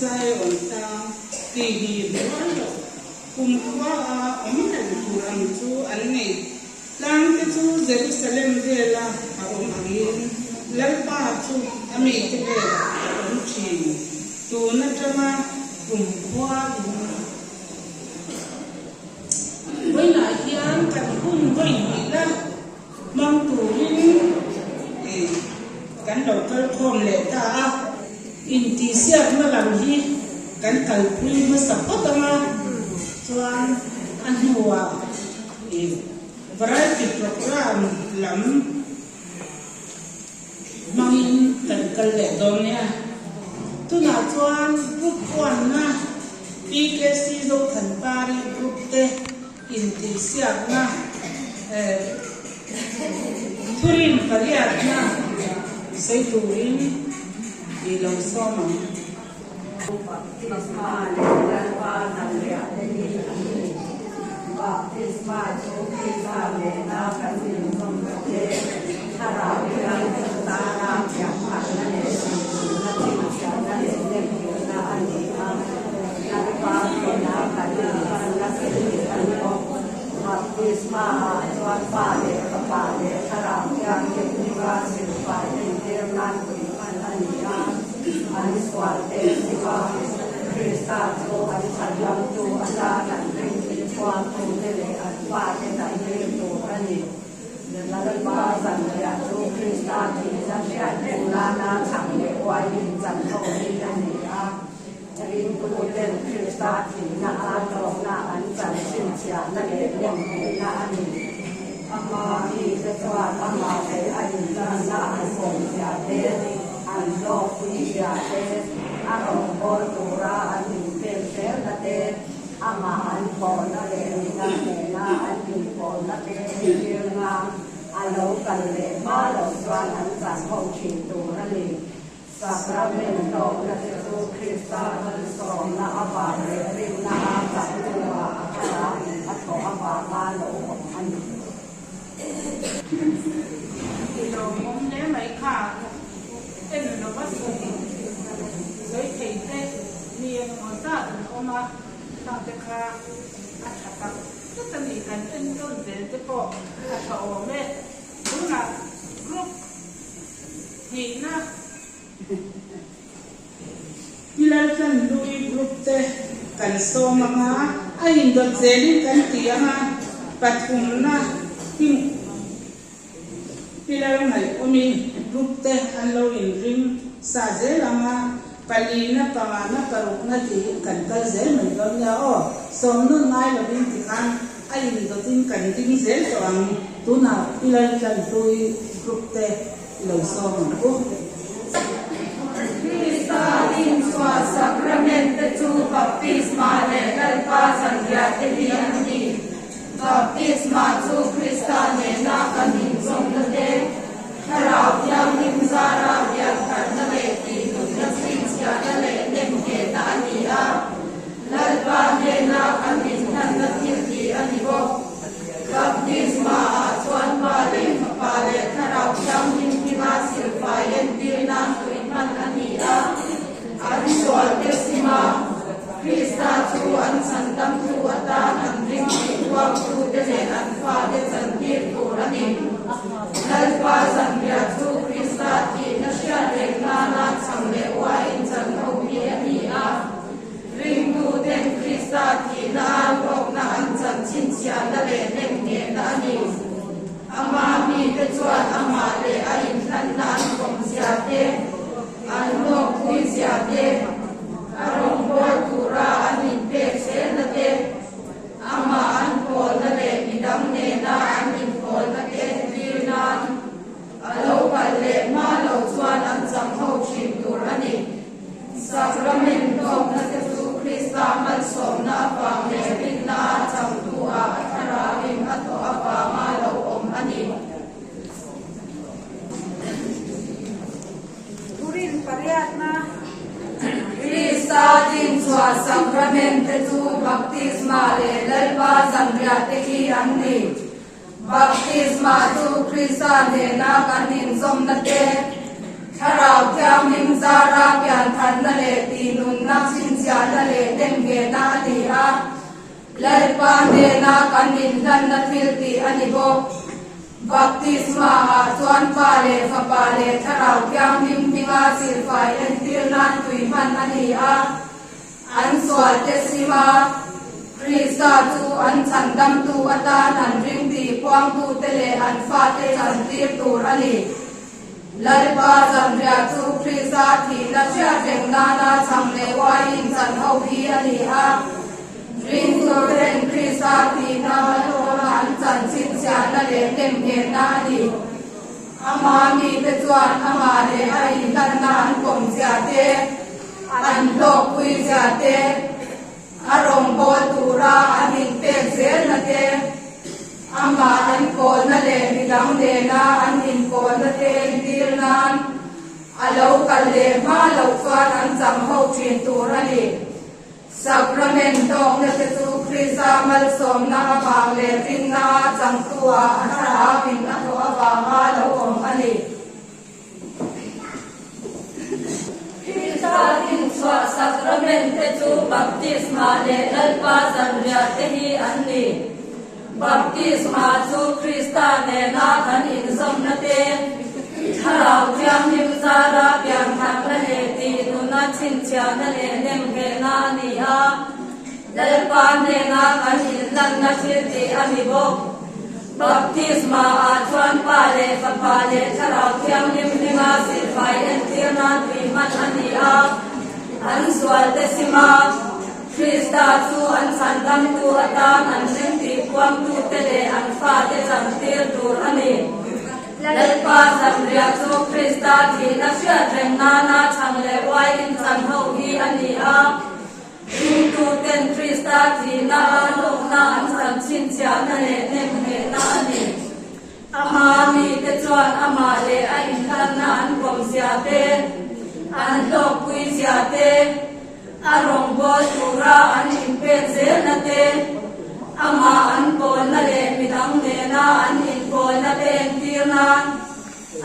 sai on ta ti hi lo kum kwa om kan turam chu an nei lang te chu Jerusalem de la a om agin lalpa chu ami te le om chi tu na tama kum kwa với lại hian kan hum với la mang tu rin kan đầu cơ khom lệ ta in ti siat ma lam hi kan kal pui ma sapot ma chuan an huwa variety program lam mangin kan kal le dom nia tu na chuan group 1 na PKC do than pari group te in ti siat na thurin pariat na say turin ilaw sama baptisma lalpa nalya baptisma chokisa lena kasin somte haraviya tara yamana na na aniya lalpa na kalina lasili baptisma lalpa lalpa haraviya tara silpa internan aniya Aniswarte siwa Krista jo anisalam jo alanan ring chuan tu tele atwa te dai ring tu ani lalpa sanya jo Krista ti sanya lana chang le wai yin chan tho ni ani a ring tu ten Krista ti na a to na an chan sin sia na le lem na ani ama ni te chuan ama te ani chan na an song sia te an lo puya te arong bol tura an pel pel na te ama an bol na le na na an bol na te nga alo kan le ma lo swan an san ho chin tu na le sacramento na te tu Krista an so na aba le rin na ka tu wa ara ato aba ma lo an ilo mom le mai kha tên nó bắt đầu giới thầy tết liền ngón ra từ oma sang tới kha ăn hạt tắc tất cả những cái tên tôn để tới bộ hạt thổ mẹ đúng là group thì na pilal kan lui group te kan so manga ai đột zeli kan tia ha pathum na kim pilal ngai omi group te an lo in ring sa je langa palina pamana paruk na ti kan kal zel mai gam ya o som nu ngai lo bin ti kan ai ni do tin kan ding zel to ang tu na pilal kan tui group te lo so ma ko Krista in sua sacramente tu baptisma le lalpa sanya te diani baptisma tu Krista ne na kanin song te Harap yang nimzara yang karena leti nusrin siapa letem kita ania lalpa dena kanin karena tinggi anibo baptisma tuan balik kepala harap yang nimkina silfayen dina tuiman ania adisual testima Krista tuan santam tuata nandring tuang tu dene anfa de santir turani lalpa sanya tu Krista ti nasya regnana samle wain sanho miya ring tu den Krista ti na rok na ansan chinsia na le nenge na ni ama mi te chuan ama le ain tan na kom sia te an no kui sia te arong bol tura anin pe se na te ama an pol na le idam ne na anin pol na te nan alo palle ma lo chuan an cham ho thim tur ani sacramento na te tu Krista mal som na pa me rin na cham tu a thara rim ato apa ma lo om ani turin pariat na Krista din sua sacramente tu baptisma le lalpa sangra te hi anni baptisma tu Krista ne na kanin som na te harap kyam nim zara pyan than na le ti nun na na sin sia na le nem ge na ni a lai pa ne na kanin dan na thil ti ani bo baptisma a chuan pa le fa pa le tharau kyang nim pinga sil fai en tir nan tui man ani a an swal te sima Krista tu an chandam tu ata nan ring ti puang tu tele an fa te chan tir tu ani lai pa zam ria tu Krista thi na sia reng na na chang le wa in chan hau hi ani a ring tu ren Krista thi na lo an chan sin sia na le nem he na ni ama mi te chuan ama le ai dan na an pom sia te an lo pui sia te arong bol tura anin pen zel na te ama an kol na le midang de na anin kol na te dir nan alo kal le ma lo chuan an cham ho thin tura ni Sacramento na te tu Krista mal som na abang le rin na chang tua athara bin na to abang ma lo om ani in swa sacramente tu baptisma le lalpa sanria te hi anni baptisma tu Krista ne na kan in som na te tharau kyam him zara pyam thak la he ti nu na chin cha na le nem ge na ni a lalpa ne na kan in lan na thil ti ani bo baptisma a chuan pa le fa pa le tharau kyam him ninga sil fai en tir na tui man ani a an swal te sima Krista tu an chandam tu ata an ring ti puang tu tele an fa te cham tir tur ani lalpa samria tu Krista thi na sia reng na na chang le wai in chan ho hi ani a ring tu ten Krista thi na lo na an chan chin cha na le nem he na ani ama mi te chuan ama le a in kan na an pom sia te an lo pui sia te arong bol tura an in pe zel na te ama an pol na le midang ne na an in pol na te en tir na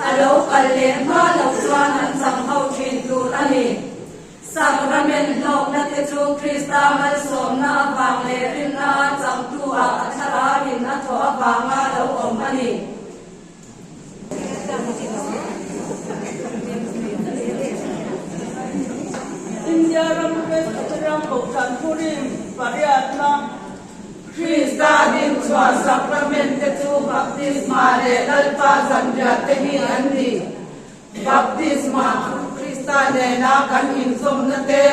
alo kal le ma lo chuan an cham ho thin tur ani Sacrament lok na te chu Krista mal som na abang le rin na cham tu a athara bin na tho abang ma lo om ani India Rampe Ram Okan Purim Pariatna Krista din swa sacramente tu baptisma le lalpa sanria te hi anni baptisma Krista ne na kan in som na te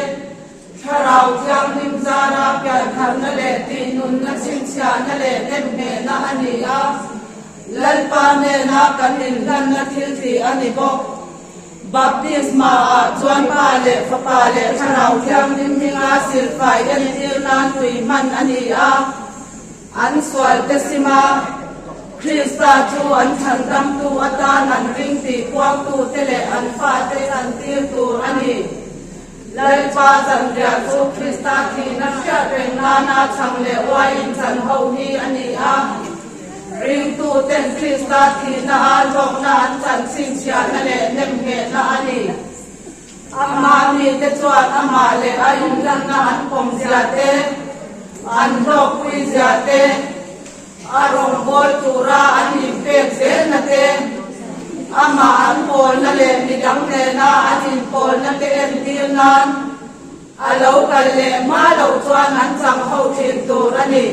tharau kyam nim zara pya thar na le ti nun na sin sia na le nem he na ani a lalpa ne na kan in lan na thil ti ani bo baptisma a chuan pa le fa pa le tharau kyam nim ninga sil fai en tir nan tui man ani a an swal te sima Krista tu an chandam tu ata nan ring ti puang tu tele an fa te an tir tu ani lai pa zam ria tu Krista thi na sia reng na na chang le wai in chan ho hi ani a ring tu ten Krista thi na an long na an chan sin sia na le nem he na ani ama mi te chuan ama le ai lan na an pom sia te an lo pui sia te arong bol tura an in pe zel na te ama an pol na le midang ne na an in pol na te en tir nan alo kal le ma lo chuan an chang ho thin tur ani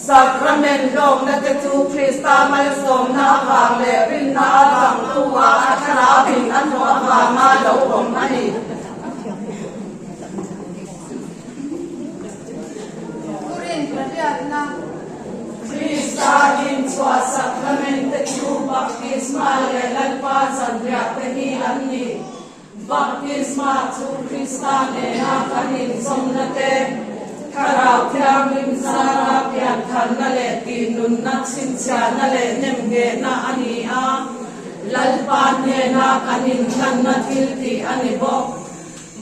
Sacrament lok na te tu Krista mal som na abang le rin na chang tua athara bin an tho abang ma lo om ani Purim Pariatna Krista din swa sacramente tu baptisma le lalpa sanria te hi anni baptisma tu Krista ne na kanin som na te tharau kyam nim zara pya thar na le ti nun na sin cha na le nem ge na ani a lalpa ne na kanin than na thil ti ani bo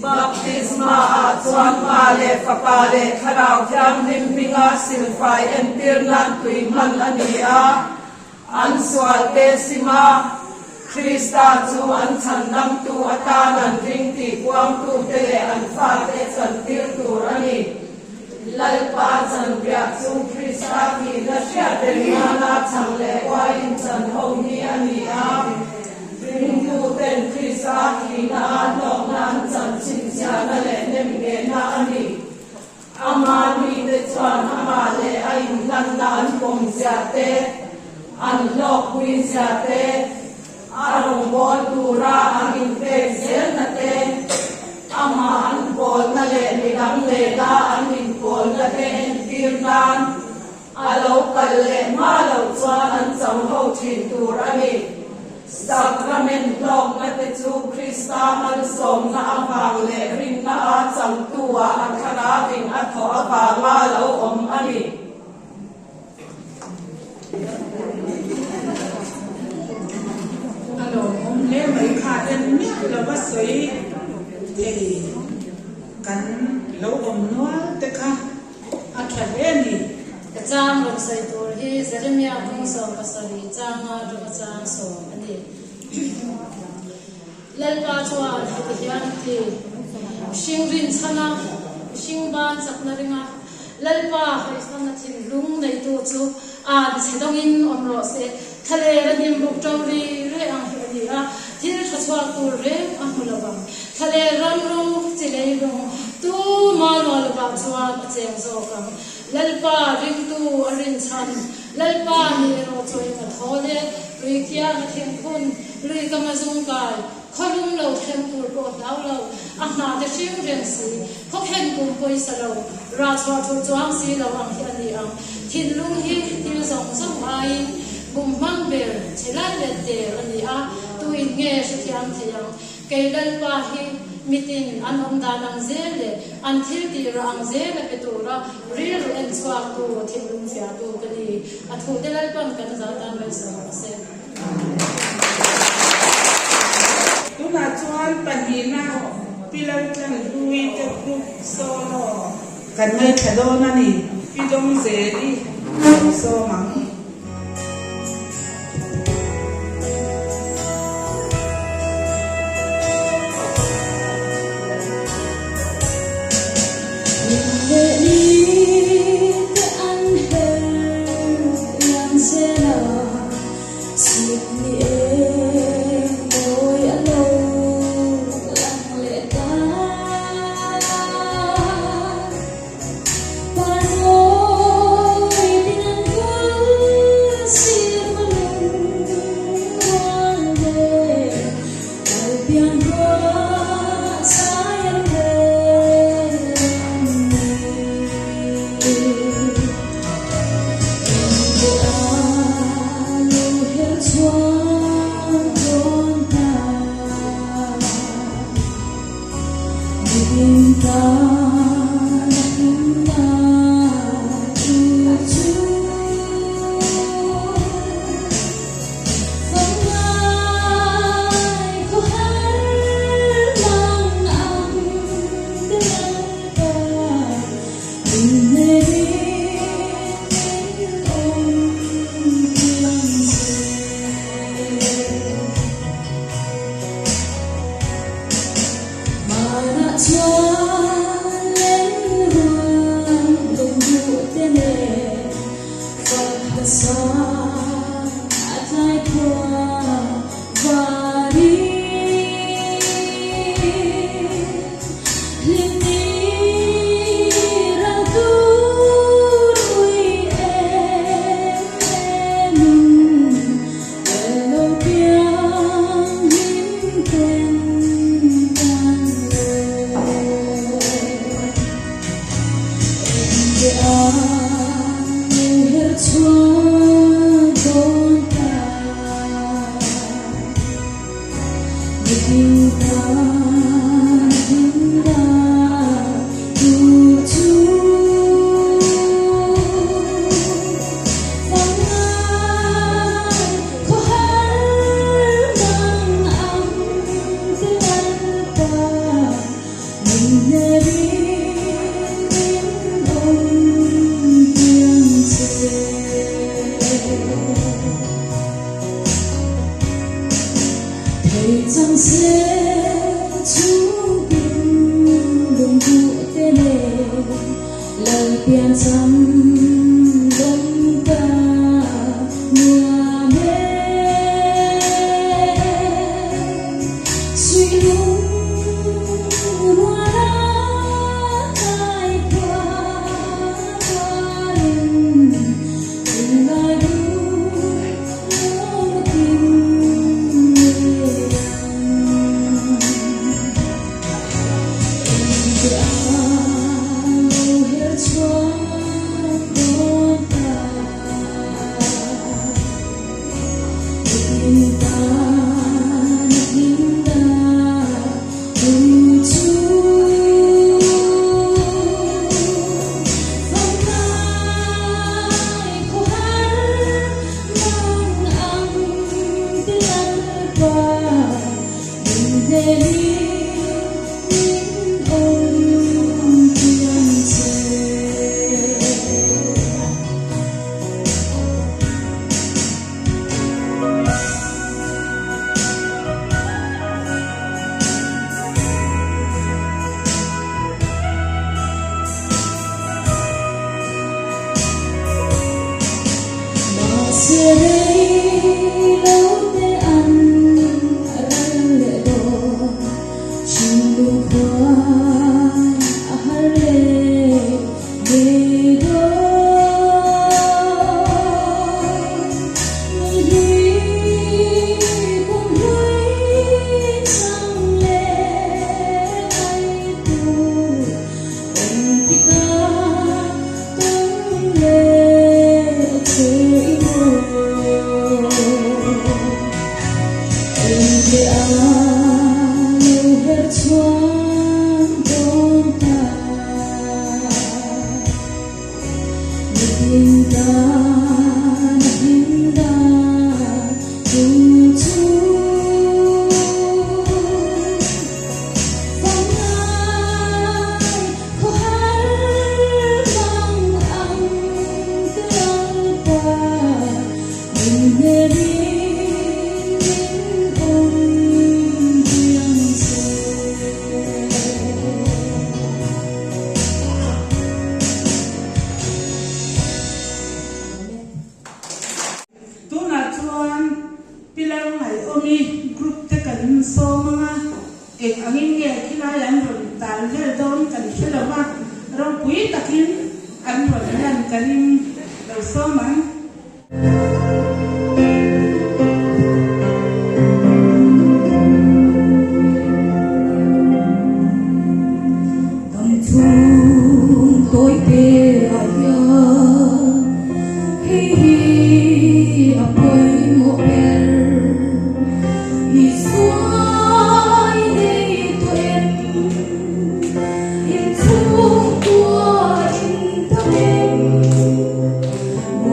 baptisma a chuan pa le fa pa le tharau kyam nim pinga sil fai en tir nan tui man ani a an swal te sima Krista chu an chandam tu ata nan ring ti puang tu te an fa te na long nan chan chin sia na le nem ge na ani ama ni te chuan ama le ai lan nan pom sia te an lok wi sia te arong bol tura angin te zel na te ama an bol na le ni dang le la angin bol na te en tir nan alo kal le ma lo chuan an chang ho thin tur ani Sacrament long na te chu Krista al som na avang le rin na a chang tua at khanavin at tho avanga lo om ani alo om le mai kha den mi lo ba soi e kan lo om no te kha a kha le ni Kacang rong sai tur hi Jeremia kung so pasari changa ru kacang so ani lalpa chwa hi hian ti sing rin chana sing ban chakna ringa lalpa hai sana chin lung nei tu chu a chedong in on ro se thale ranim buk tawri re ang hi a thil thachwa tur re ang mulawang thale ram ro chilei rong tu ma ro ba chwa cheng zo kang lalpa ring tu arin chan lalpa ni ro choi ma thole ri kia na theng khun ri kama zung kai kholum lo theng tur ko dau lo ahna de chim rem si khok hen kum poi sa lo ra chwa thu chuang si lo ang hi ani ang thin lung hi til zong zong ai bum mang ber chelai le te ani a tu in nge shi thiam thiang ke lalpa hi mitin an om danang zele an thil ti rang zele petura real and swak tu thilung sia tu kali athu delal pam kan za tan mai sa se tu na chuan panina pilar tlan lui te group so no kan mai thado na ni pidong zeli so mang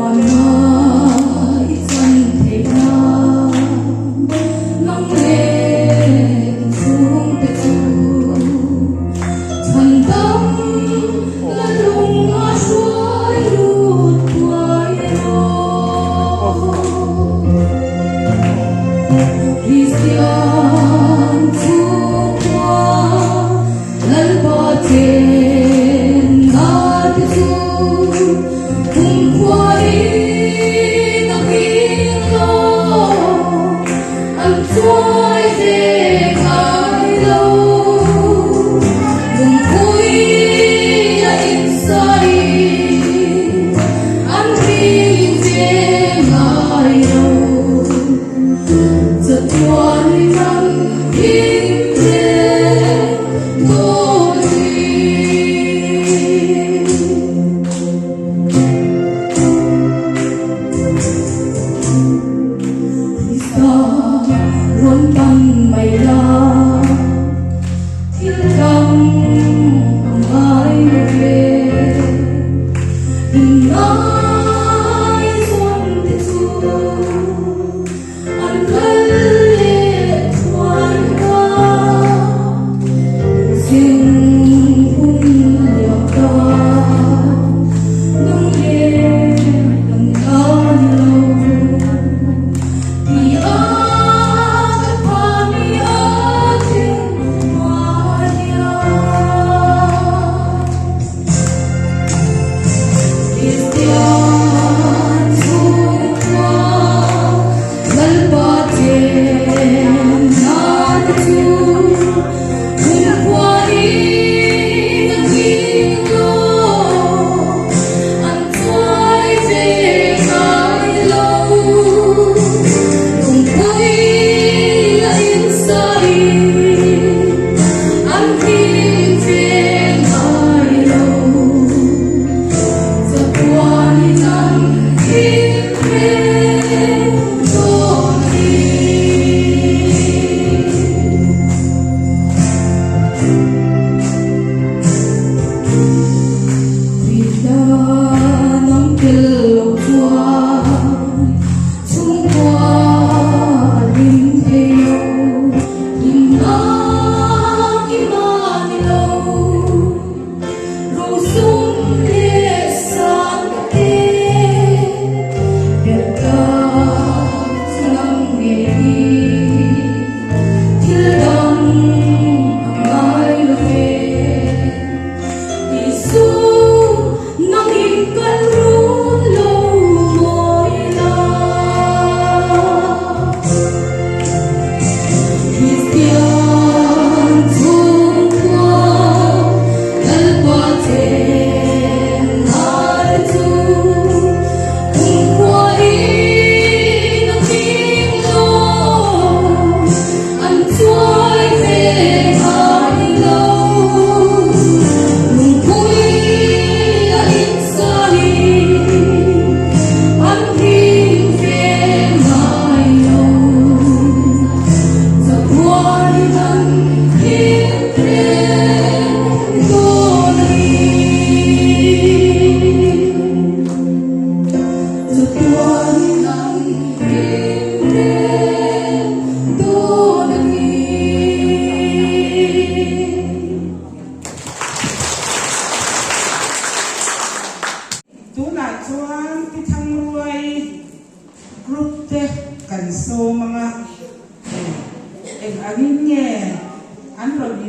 One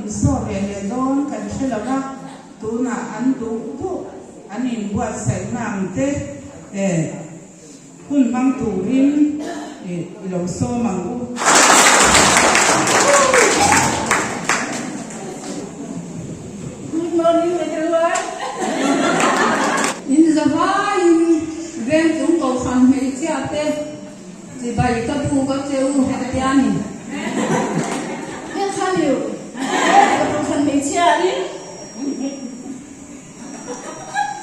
so le le don kan thela na tu na an du tu an in buat sai nang te hun mang tu rin lo so mang u good morning everyone in zawai ven tung ko khan me chia te ji bai ka bu ka cheu ha te ani Bên khăn nhiều, một phần mình chia đi.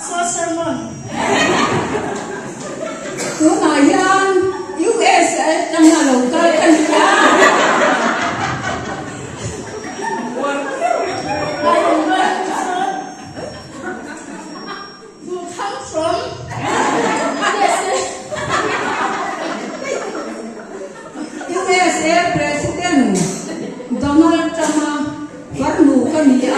So sermon. tu na yan USA tang na lo ka kan ya I am going to come from USA President Donald Trump farnu ka ni a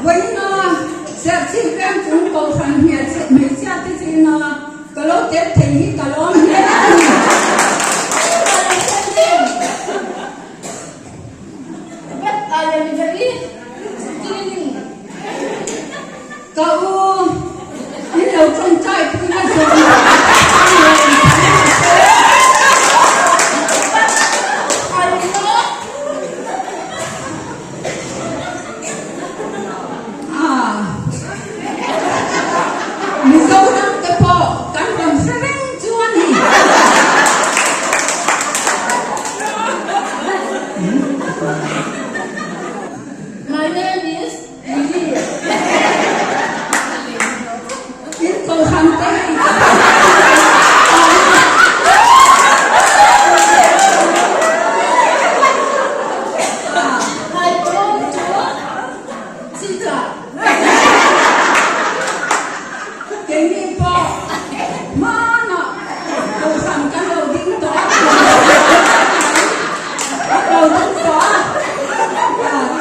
với nó sẽ chỉ quen chúng cầu thành hiện sẽ mấy cha thế gì nó cái lỗ tết thì cái lỗ hết cậu đi đầu trong trai cứ nói rồi mình dâu năm cái bộ cán cầm xe bánh chuan đi My name is Lily. in cầu thành tây I belong to Sita. cái gì bộ mà nó cầu thành cái đầu đinh đó đầu đinh đó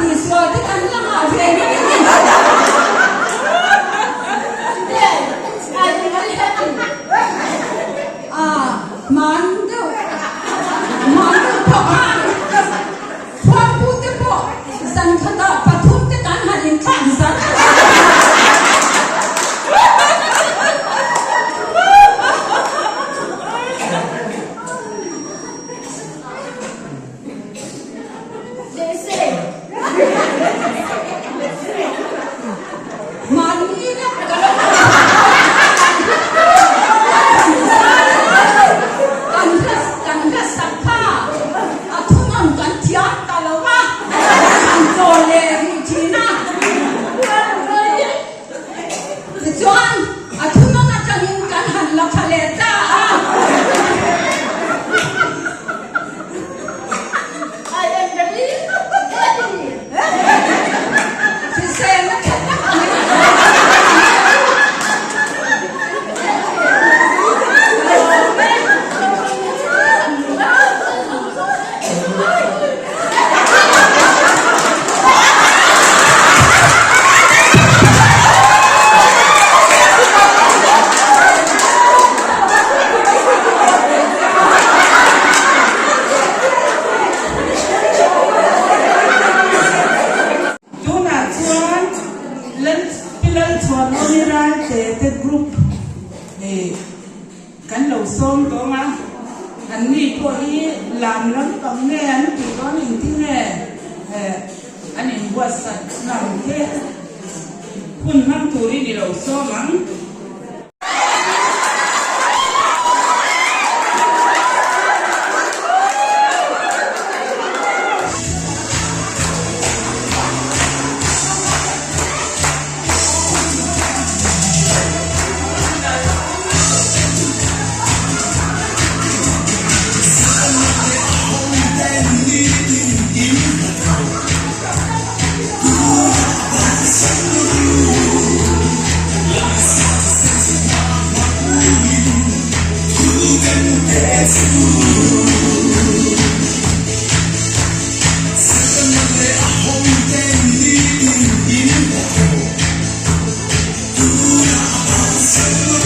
thì xóa cái căn lăng ở về Today, I am very happy. mandu pamanความพูดจะบอกสันขดาปทุมจะการหันยิงขันสัน They say, มันนี่นะกันทัศผ้าอาทุนนกันเทียนตะลวะกันโจเลวิธีนะจะจวนอาทุนนกันยิงกันหันละทะเลจ้า I am very happy. ที่เซนนะแค่นั้นtu na chuan len pilal chuan oni rai te group kan lo som to ma an ni ko i lam lam kam ne an ti ko ni ti ne an in buat sat nam ke hun mang tu ri di lo som mang Say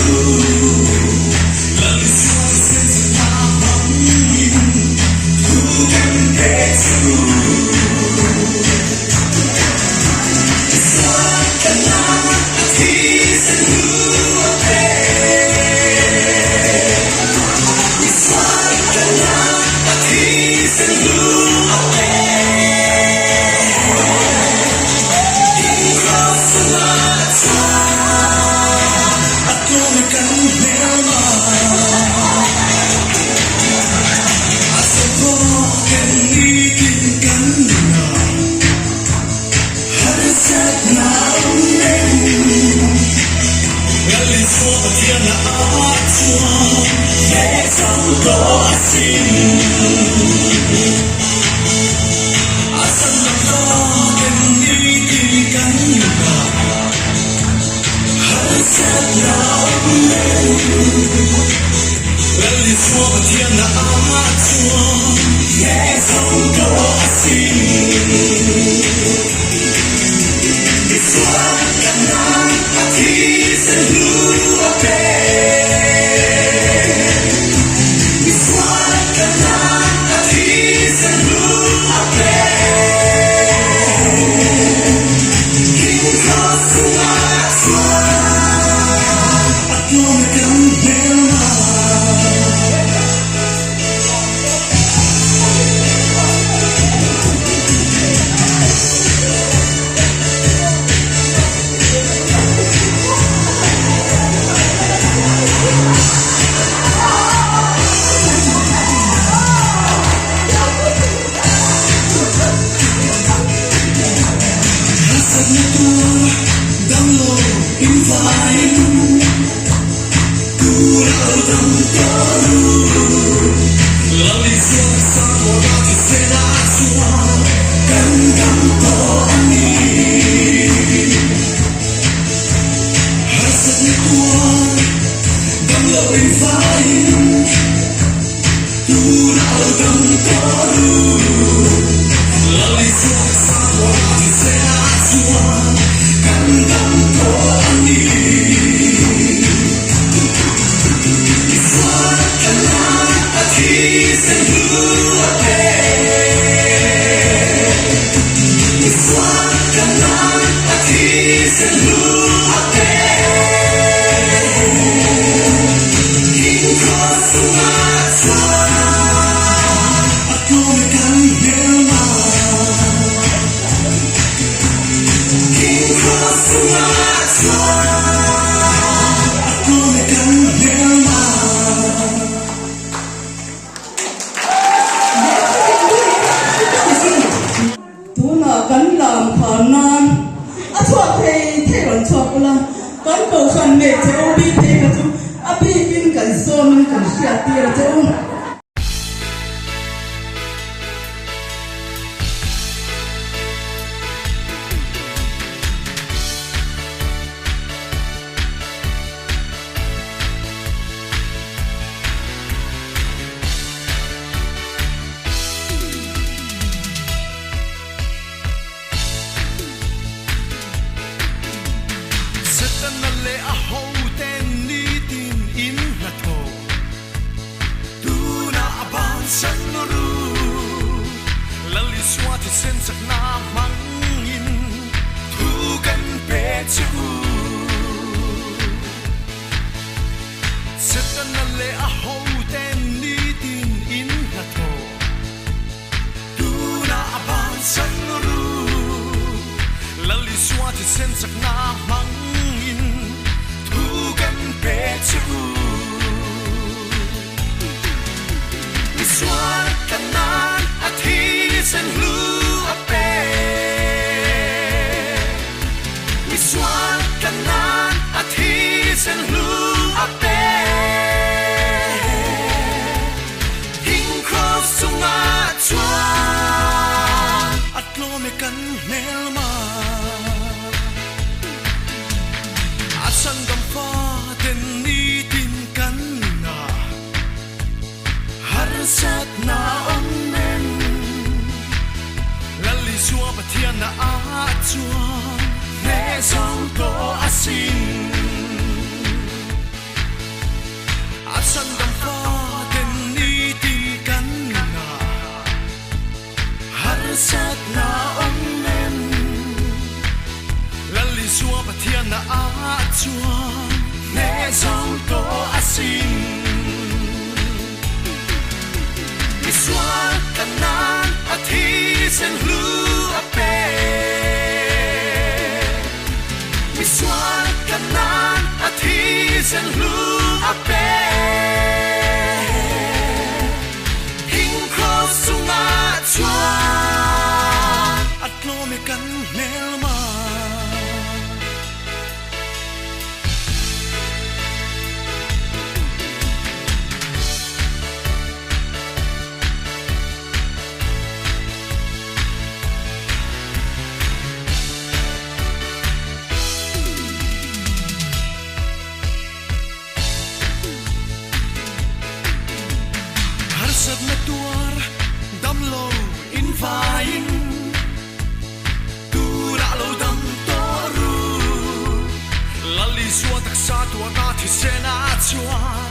ที่เสนาชวน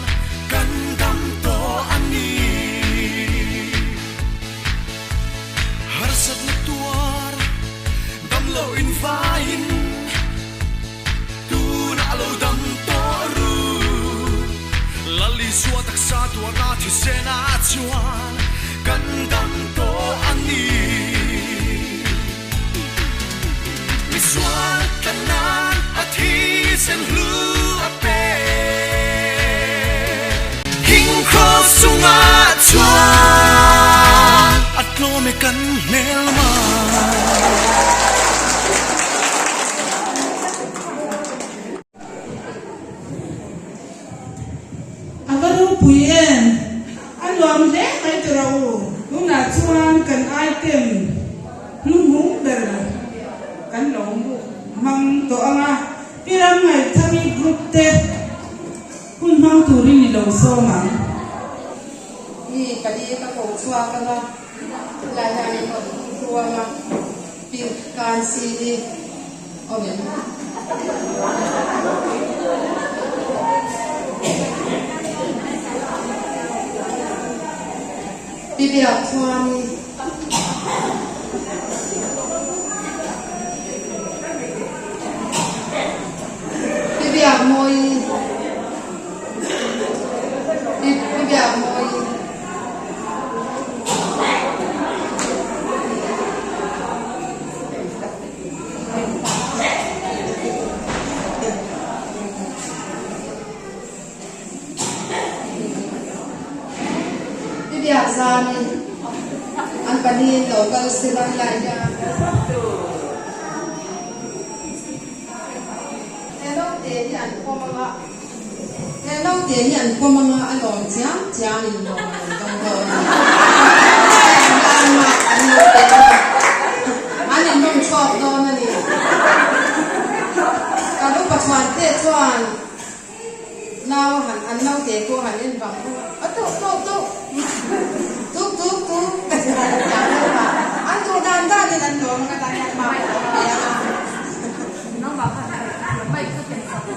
กันดำโตอันนี้หาสัตว์ตัวดำโลอินฟ้าอินตูน่าโลดำโตรูลลิสวตักษาตัวนาที่เสนาชวนกันดำโตอันนี้มิสวากันนานอาทิตย์เส้นลูอาเปหิงครอสุงาชวนอัดโลเมกันเนลมาปุยเอ็นอันรวมเด็กไม่ตราลุงนัดชวนกันไอเทมลุงหุ่นเดอร์กันหลงมังตัวอ่ะพี่รำไงทำมีกรุ๊ปเต้คุณมังตุรินี่เราซ้อมมั้งนี่ปฏิกระโปงชัวกันละหลายอย่างก็ชัวมาปีการซีดีโอเคปีเดียวชัวนี่ปีเดียวมวยปีเดียวมวยZani, ang panin local silang laya. Hello, yan po mga along siya, ni mo. Ano nung chop doon na niya? Kalo pa chuan te chuan. Now han now te ko han in bang ko. Ato. Tuk. Anto dan din ang dong mga tanyang mga. Nang baka may kutin sa ko.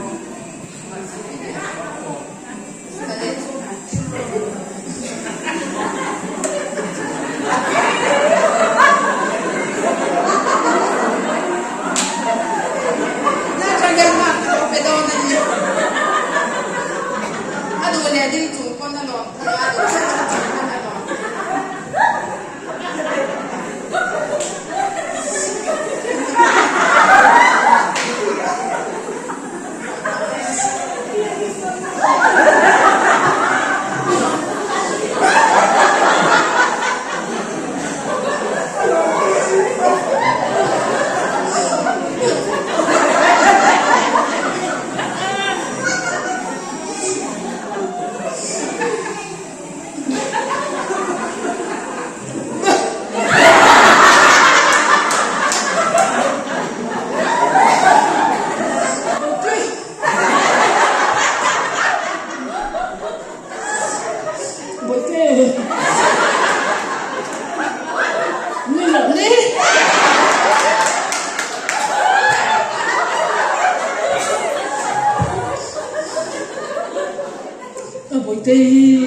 Thì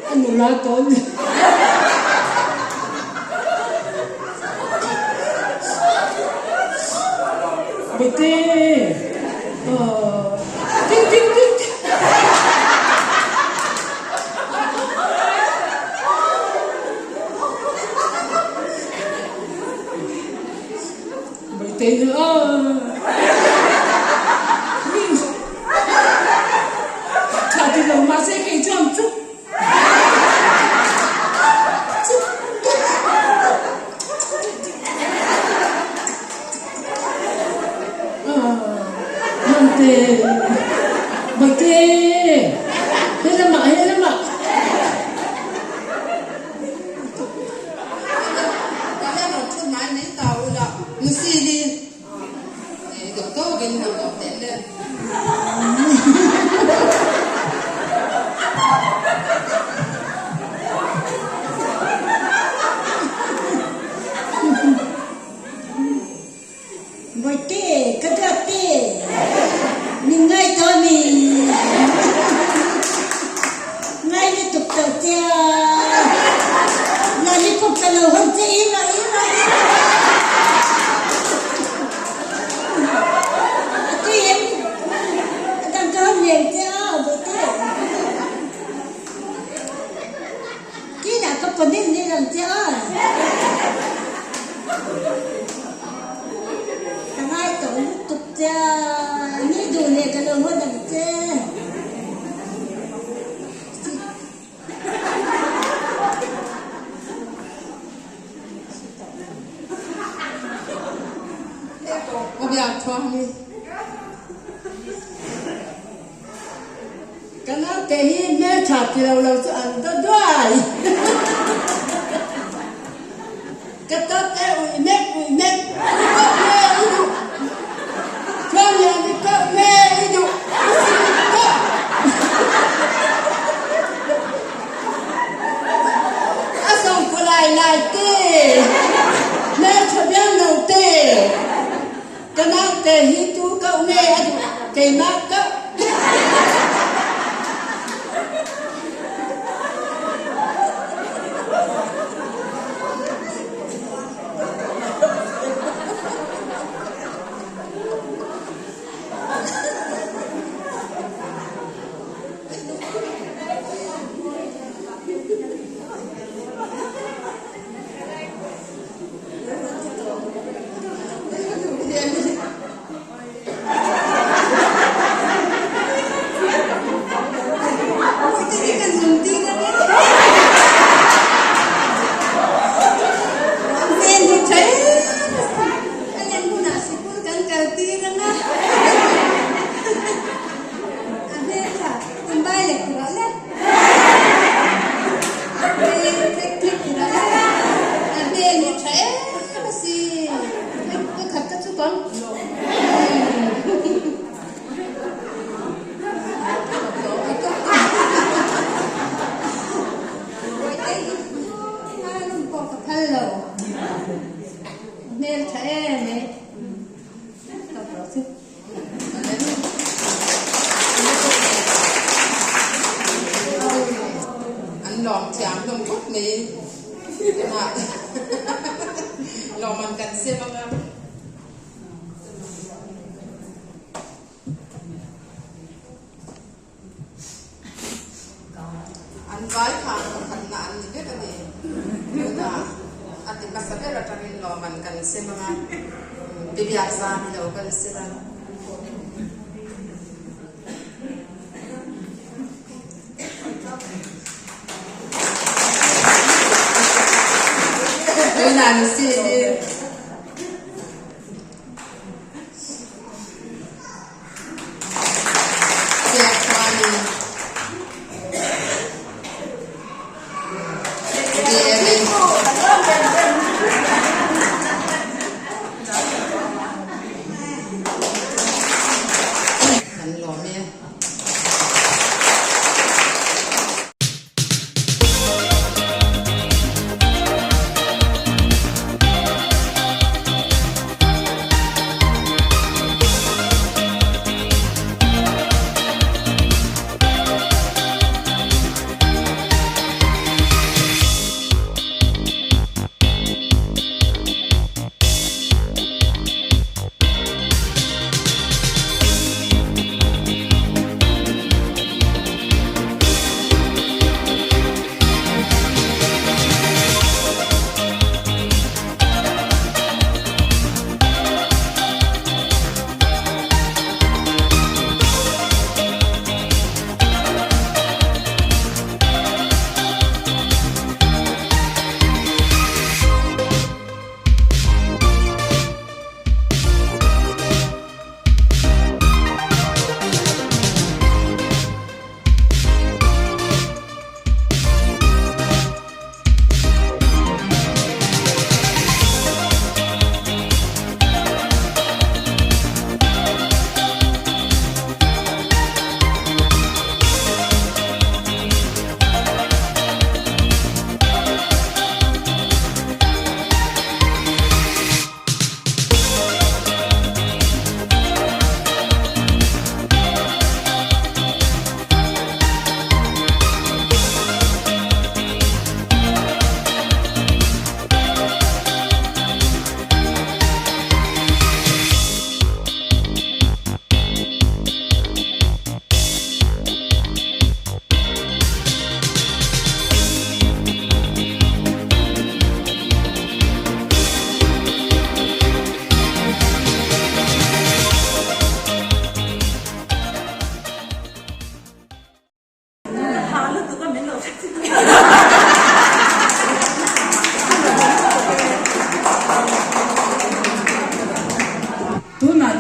anh muốn nói tốt bởi thế ting bởi thế nữa thì đầu mà sẽ kể cho một chút bởi thế đây là mãi kaya mo chun mai ni tao la musi ni được to gin nào đó để lên Bởi thế, cái đó thế, mình ngay thôi mình cái nào cái hi mẹ chặt thì lâu cho ăn đó đuổi cái tóc cái ui mẹ có mẹ đi đủ cho nhà đi có mẹ đi đủ à xong cô lại tê mẹ cho biết lâu tê cái nào cái hi chú cậu mẹ cái mắt cậu lòng chạm lòng khúc này lòng mình cần xem không ạ anh vái thang thành nạn gì biết cái gì nữa là anh tìm bác sĩ ra trong lòng mình cần xem không ạ biasa di đâu cần xem làm gì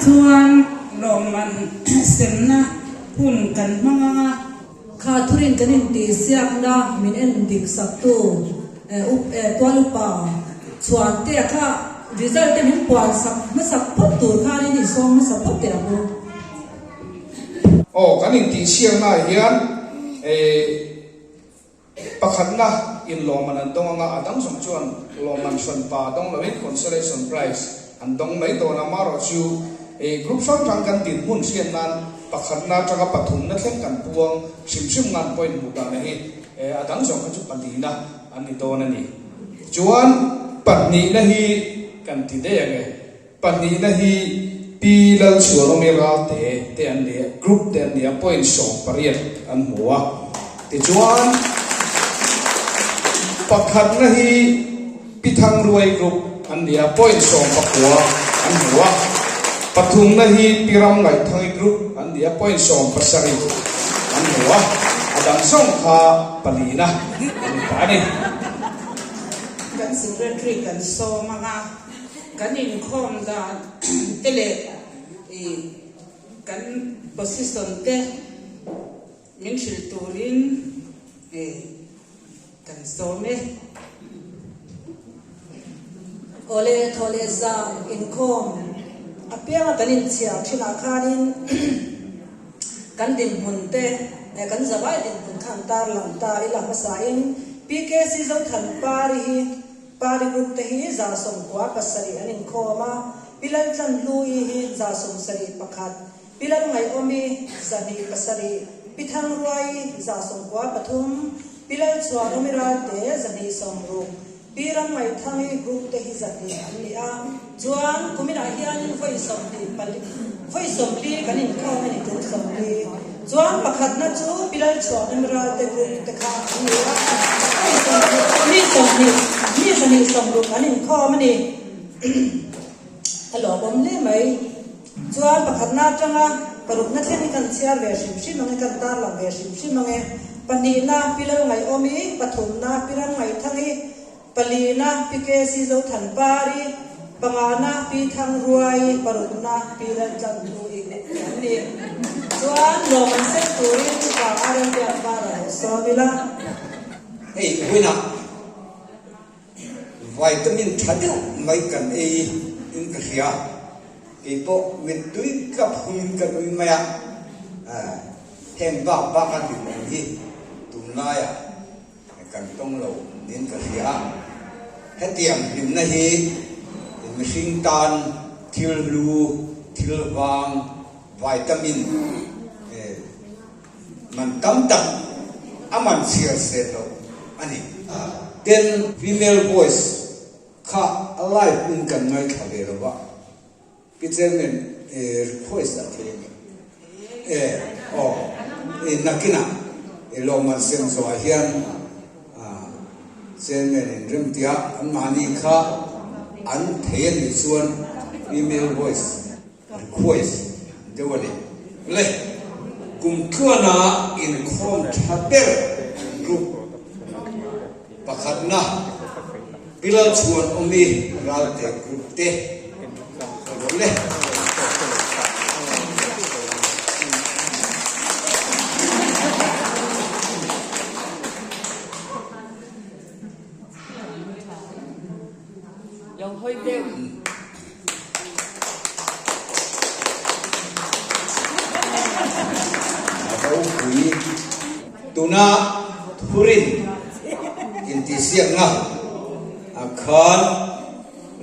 chuan lòng mình xem na phun cần măng kha thurin kanin ti siak na min en dik sak tu tua lupa chuan te kha result te min puan sak ma sak pot tur kha ni som ma sak pot te abo kanin ti siang na hian pakhat na in lawman an dong anga adang som chuan lawman son pa dong lovin consolation prize an dong mai to na maro chu group sang tang kan tin hun sian nan pakhat na tanga pathum na thleng kan puang sim ngan point mu da na hi adang som ka chu palina ani to na ni chuan patni na hi kan ti de age patni na hi pilal chuan mi ra te an le group te an le point song pariat an muwa ti chuan pakhat na hi pithang ruai group an le point song pakwa an muwa pathum na hi piram ngai thangi group an le point song pasari an muwa adang song kha palina ani ta ni kan secretary kan so mga kanin khom da tele kan position te min shil turin kan so me ole thole za in khom apia kanin chia thina khanin kan din hunte kan zawai din hun khan tar lam ta ila masain PKC zo than pari group te hi za som kwa pasari anin khoma pilal chan lui hi za som sari pakhat pilal ngai omi zani pasari pithang ruai za som kwa pathum pilal chwa omira te zani som ru piram ngai thangi group te hi zani ania chuan kumina hianin foi som li kanin khoma ni tu som li chuan pakhat na chu pilal chwa omira te group te kha ania ni sani som ru kanin khoma ni hello bom le mai chuan pakhat na tanga paruk na thlen kan chiar ve sim nong kan tar la ve sim nong pani na pilal ngai omi pathum na piram ngai thangi palina PKC zo than pari pangana pi thang ruai paruk na pilal chan lu ni chuan lo man se turi tu ka aran ya para so bila hey wina vitamin thadu mai kan in ka khia ipo min tui kap hun ka tui maya hem ba ka din hi tumna ya kan tong lo din ka khia hetiam lim na hi machine tan thil lu thil wang vitamin man tam tak aman sia se lo ani then female voice kha alive in kan ngai khale ro ba pitchen voice that nakina lo man sem so hian sen men rim tia an mani kha an thein ni chuan female voice dewali le kum thuana in khom thater group pakhatna pilal chuan omi ral te group te le Yang hoi deu atau kui tuna thurin inti siang na akan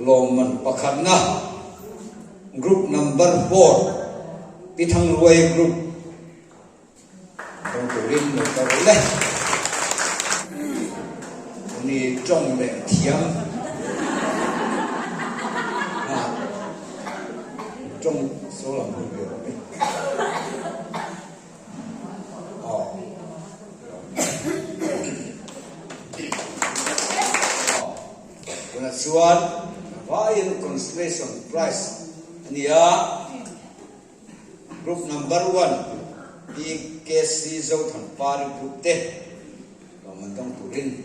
loman pakhatna group number 4 pitang ruai group tong turin lo ka le ni trong le thiam trong số làm công việc đấy when it's one in consolation prize nia group number 1 PKC zo than par group te lo man tong turin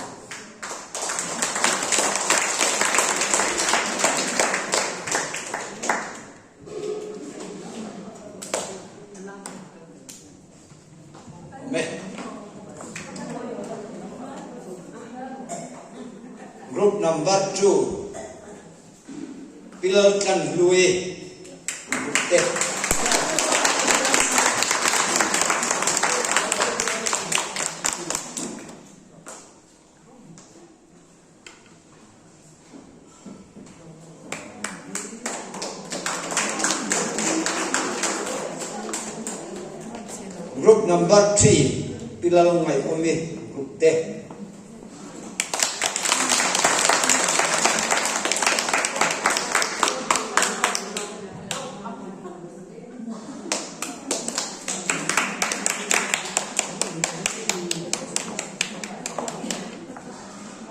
group number 2 pilal kan lui te group number 3 pilal ngai omi group te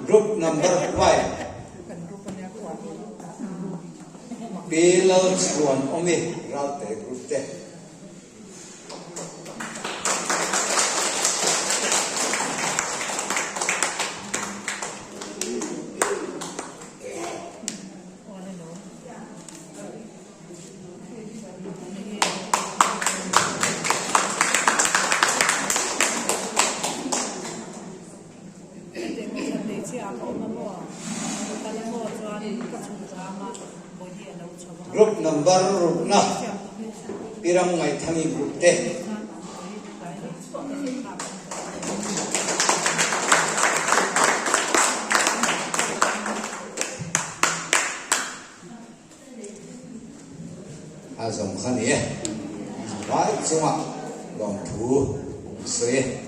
group number 5 pilal suan omi ralte group te group number rukna pirang ngai thangi group te azam khani vai chunga long thu se